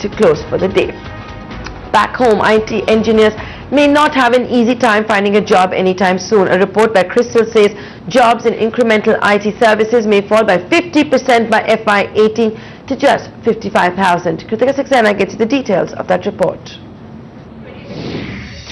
to close for the day. Back home, IT engineers may not have an easy time finding a job anytime soon. A report by CRISIL says jobs in incremental IT services may fall by 50% by FY18 to just 55,000. Kritika Saxena gets you the details of that report.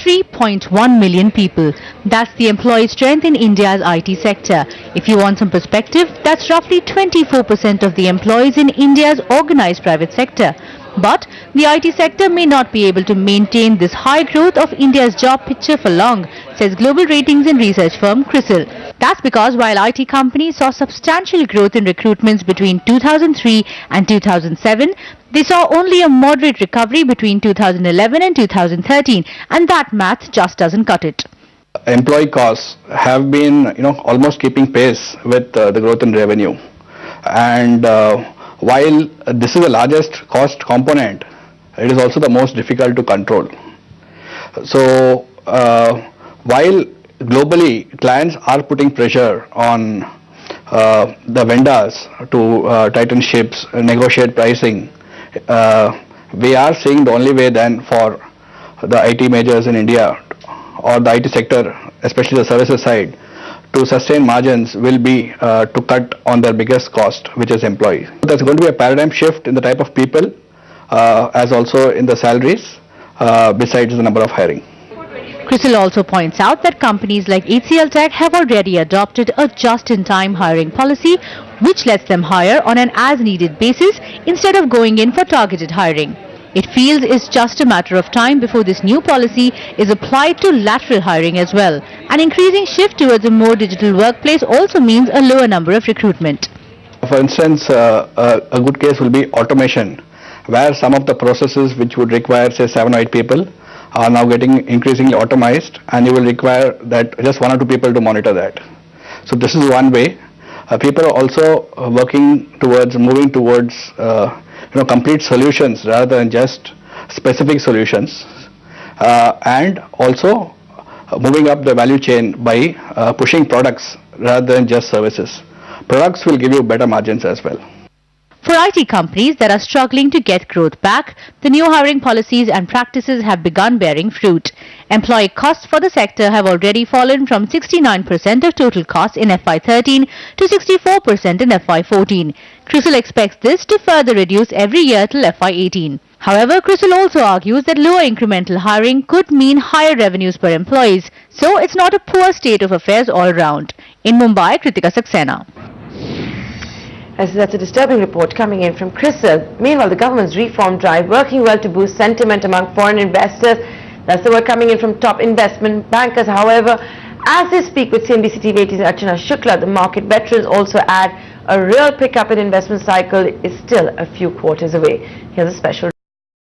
3.1 million people. That's the employee strength in India's IT sector. If you want some perspective, that's roughly 24% of the employees in India's organized private sector. But the IT sector may not be able to maintain this high growth of India's job picture for long, says global ratings and research firm CRISIL. That's because while IT companies saw substantial growth in recruitments between 2003 and 2007, they saw only a moderate recovery between 2011 and 2013, and that math just doesn't cut it. Employee costs have been, almost keeping pace with the growth in revenue, and while this is the largest cost component, it is also the most difficult to control. So, while globally clients are putting pressure on the vendors to tighten ships, negotiate pricing, we are seeing the only way then for the IT majors in India or the IT sector, especially the services side, to sustain margins will be to cut on their biggest cost, which is employees. There's going to be a paradigm shift in the type of people as also in the salaries besides the number of hiring. CRISIL also points out that companies like HCL Tech have already adopted a just-in-time hiring policy which lets them hire on an as-needed basis instead of going in for targeted hiring. It feels it's just a matter of time before this new policy is applied to lateral hiring as well. An increasing shift towards a more digital workplace also means a lower number of recruitment. For instance, a good case will be automation, where some of the processes which would require say 7 or 8 people are now getting increasingly automized, and you will require that just 1 or 2 people to monitor that. So this is one way. People are also working towards moving towards complete solutions rather than just specific solutions, and also moving up the value chain by pushing products rather than just services. Products will give you better margins as well. For IT companies that are struggling to get growth back, the new hiring policies and practices have begun bearing fruit. Employee costs for the sector have already fallen from 69% of total costs in FY13 to 64% in FY14. CRISIL expects this to further reduce every year till FY18. However, CRISIL also argues that lower incremental hiring could mean higher revenues per employees, so it's not a poor state of affairs all round. In Mumbai, Kritika Saxena. As that's a disturbing report coming in from CRISIL. Meanwhile, the government's reform drive working well to boost sentiment among foreign investors. That's the word coming in from top investment bankers. However, as they speak with CNBC TV 18's Archana Shukla, the market veterans also add a real pickup in investment cycle is still a few quarters away. Here's a special